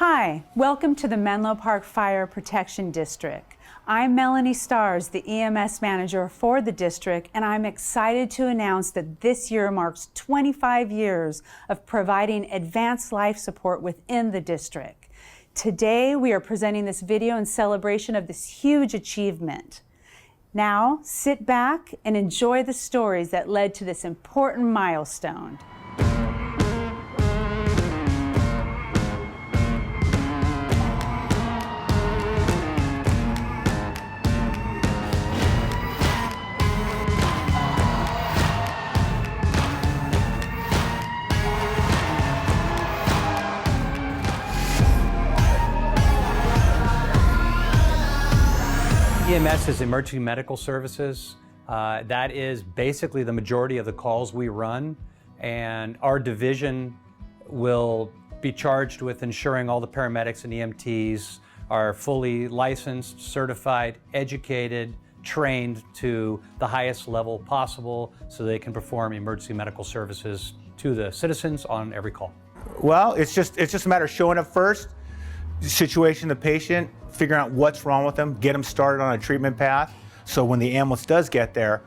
Hi, welcome to the Menlo Park Fire Protection District. I'm Melanie Stars, the EMS manager for the district, and I'm excited to announce that this year marks 25 years of providing advanced life support within the district. Today, we are presenting this video in celebration of this huge achievement. Now, sit back and enjoy the stories that led to this important milestone. EMS is emergency medical services. That is basically the majority of the calls we run, and our division will be charged with ensuring all the paramedics and EMTs are fully licensed, certified, educated, trained to the highest level possible so they can perform emergency medical services to the citizens on every call. Well, it's just a matter of showing up first, situating the patient, figuring out what's wrong with them, get them started on a treatment path. So when the ambulance does get there,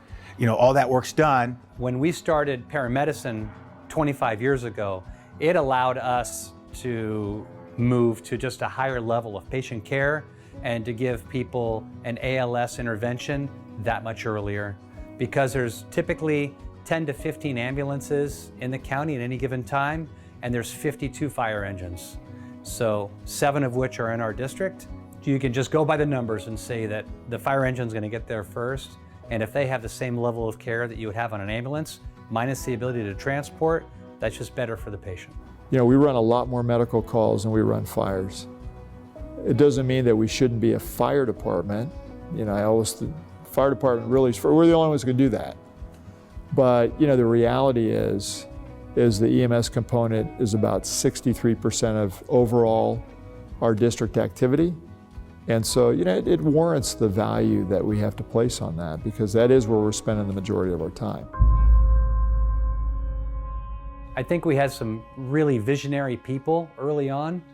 all that work's done. When we started paramedicine 25 years ago, it allowed us to move to just a higher level of patient care and to give people an ALS intervention that much earlier. Because there's typically 10 to 15 ambulances in the county at any given time, and there's 52 fire engines. So 7 of which are in our district. You can just go by the numbers and say that the fire engine's going to get there first, and if they have the same level of care that you would have on an ambulance, minus the ability to transport, that's just better for the patient. We run a lot more medical calls than we run fires. It doesn't mean that we shouldn't be a fire department. The fire department really, we're the only ones who can do that. But the reality is the EMS component is about 63% of overall our district activity. And so, it warrants the value that we have to place on that, because that is where we're spending the majority of our time. I think we had some really visionary people early on,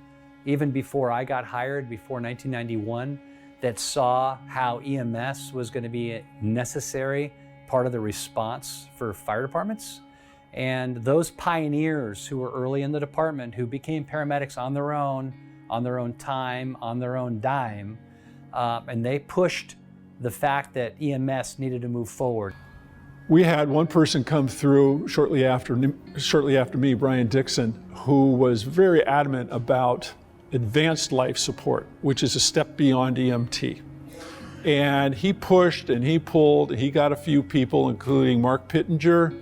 even before I got hired, before 1991, that saw how EMS was going to be a necessary part of the response for fire departments. And those pioneers who were early in the department, who became paramedics on their own time, on their own dime, and they pushed the fact that EMS needed to move forward. We had one person come through shortly after me, Brian Dixon, who was very adamant about advanced life support, which is a step beyond EMT. And he pushed and he pulled, and he got a few people, including Mark Pittenger,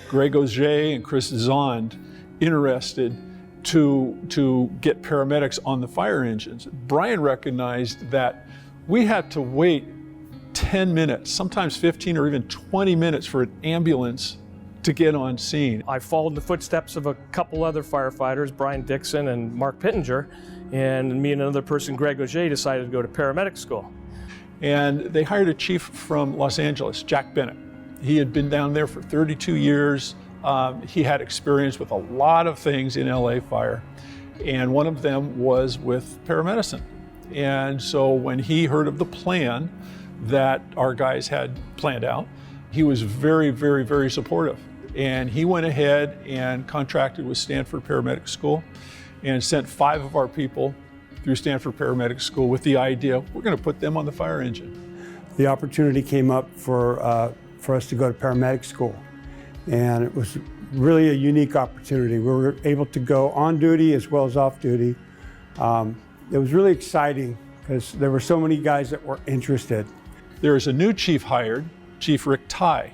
Greg Auger, and Chris Zond, interested to get paramedics on the fire engines. Brian recognized that we had to wait 10 minutes, sometimes 15 or even 20 minutes for an ambulance to get on scene. I followed the footsteps of a couple other firefighters, Brian Dixon and Mark Pittenger, and me and another person, Greg Auger, decided to go to paramedic school. And they hired a chief from Los Angeles, Jack Bennett. He had been down there for 32 years. He had experience with a lot of things in LA fire, and one of them was with paramedicine. And so when he heard of the plan that our guys had planned out, he was very, very, very supportive. And he went ahead and contracted with Stanford Paramedic School and sent 5 of our people through Stanford Paramedic School with the idea, we're going to put them on the fire engine. The opportunity came up for us to go to paramedic school. And it was really a unique opportunity. We were able to go on duty as well as off duty. It was really exciting because there were so many guys that were interested. There is a new chief hired, Chief Rick Tye.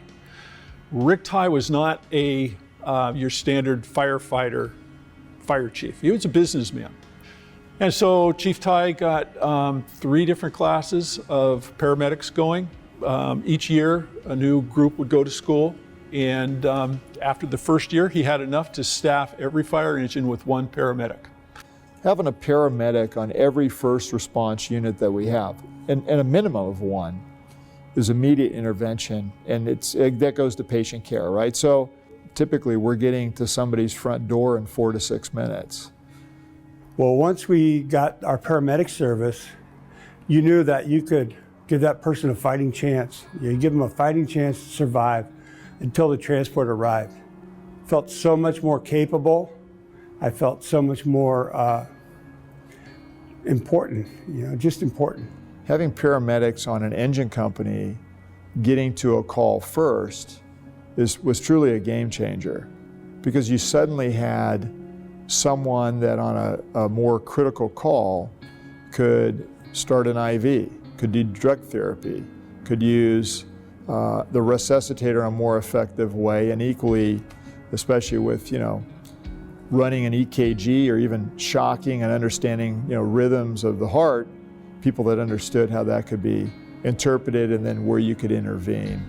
Rick Tye was not your standard firefighter fire chief. He was a businessman. And so Chief Tye got 3 different classes of paramedics going. Each year, a new group would go to school. And after the first year, he had enough to staff every fire engine with 1 paramedic. Having a paramedic on every first response unit that we have, and a minimum of 1, is immediate intervention, and that goes to patient care, right? So typically we're getting to somebody's front door in 4 to 6 minutes. Well, once we got our paramedic service, you knew that you could give that person a fighting chance. You give them a fighting chance to survive until the transport arrived. Felt so much more capable. I felt so much more important, just important. Having paramedics on an engine company getting to a call first was truly a game changer, because you suddenly had someone that on a more critical call could start an IV, could do drug therapy, could use the resuscitator in a more effective way, and equally, especially with running an EKG or even shocking and understanding rhythms of the heart, people that understood how that could be interpreted and then where you could intervene.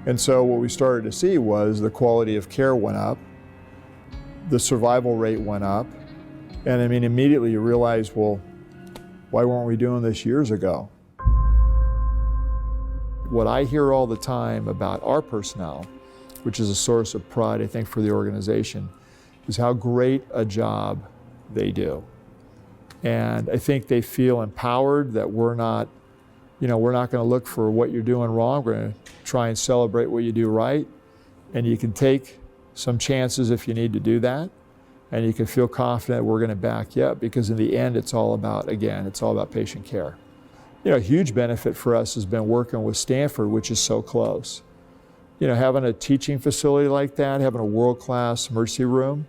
And so what we started to see was the quality of care went up, the survival rate went up, and I mean immediately you realize, well, why weren't we doing this years ago? What I hear all the time about our personnel, which is a source of pride I think for the organization, is how great a job they do. And I think they feel empowered that we're not going to look for what you're doing wrong. We're going to try and celebrate what you do right. And you can take some chances if you need to do that. And you can feel confident we're going to back you up, because in the end, it's all about patient care. A huge benefit for us has been working with Stanford, which is so close. Having a teaching facility like that, having a world-class emergency room,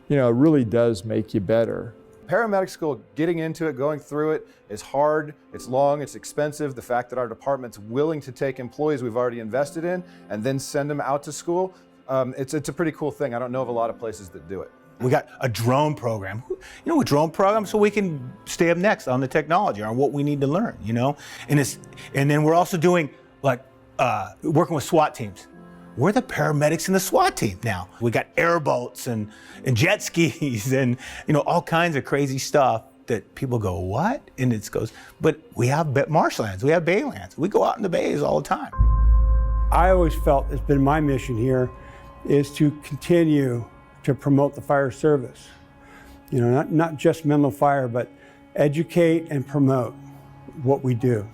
it really does make you better. Paramedic school, getting into it, going through it is hard, it's long, it's expensive. The fact that our department's willing to take employees we've already invested in and then send them out to school, it's a pretty cool thing. I don't know of a lot of places that do it. We got a drone program, a drone program, so we can stay up next on the technology, on what we need to learn, and then we're also doing working with SWAT teams. We're the paramedics in the SWAT team now. We got airboats and jet skis and all kinds of crazy stuff that people go, what? And it goes, but we have marshlands, we have baylands. We go out in the bays all the time. I always felt it's been my mission here is to continue to promote the fire service. Not just Menlo Fire, but educate and promote what we do.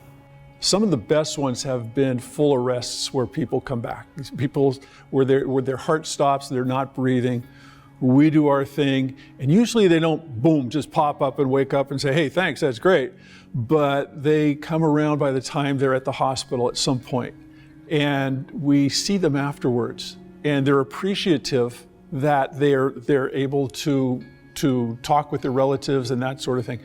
Some of the best ones have been full arrests where people come back. People where their heart stops, they're not breathing. We do our thing, and usually they don't, boom, just pop up and wake up and say, hey, thanks, that's great. But they come around by the time they're at the hospital at some point. And we see them afterwards, and they're appreciative that they're able to talk with their relatives and that sort of thing.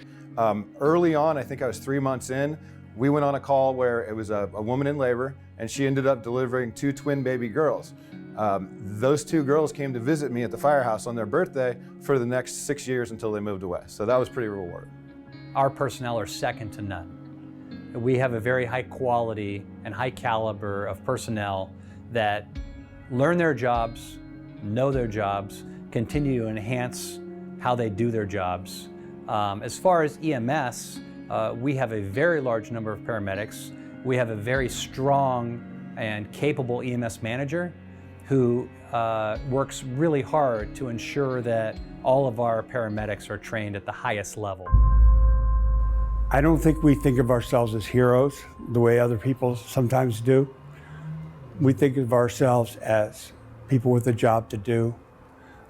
Early on, I think I was 3 months in, we went on a call where it was a woman in labor, and she ended up delivering 2 twin baby girls. Those 2 girls came to visit me at the firehouse on their birthday for the next 6 years until they moved away. So that was pretty rewarding. Our personnel are second to none. We have a very high quality and high caliber of personnel that learn their jobs, know their jobs, continue to enhance how they do their jobs. As far as EMS, we have a very large number of paramedics. We have a very strong and capable EMS manager who works really hard to ensure that all of our paramedics are trained at the highest level. I don't think we think of ourselves as heroes the way other people sometimes do. We think of ourselves as people with a job to do,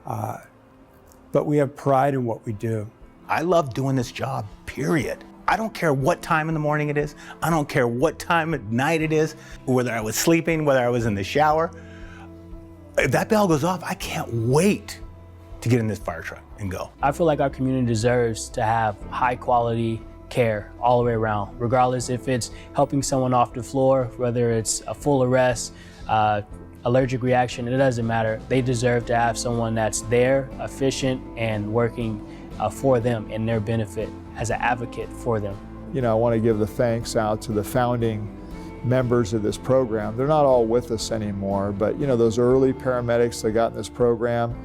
but we have pride in what we do. I love doing this job, period. I don't care what time in the morning it is. I don't care what time at night it is, whether I was sleeping, whether I was in the shower. If that bell goes off, I can't wait to get in this fire truck and go. I feel like our community deserves to have high quality care all the way around, regardless if it's helping someone off the floor, whether it's a full arrest, allergic reaction, it doesn't matter. They deserve to have someone that's there, efficient, and working for them in their benefit as an advocate for them. I want to give the thanks out to the founding members of this program. They're not all with us anymore, but those early paramedics that got in this program,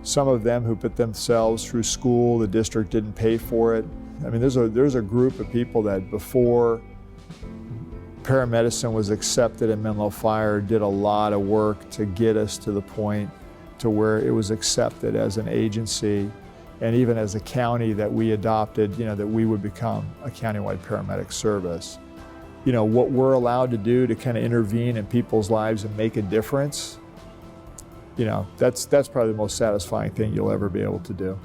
some of them who put themselves through school, the district didn't pay for it. I mean, there's a group of people that before paramedicine was accepted in Menlo Fire did a lot of work to get us to the point to where it was accepted as an agency and even as a county that we adopted, that we would become a countywide paramedic service. What we're allowed to do to kind of intervene in people's lives and make a difference, that's probably the most satisfying thing you'll ever be able to do.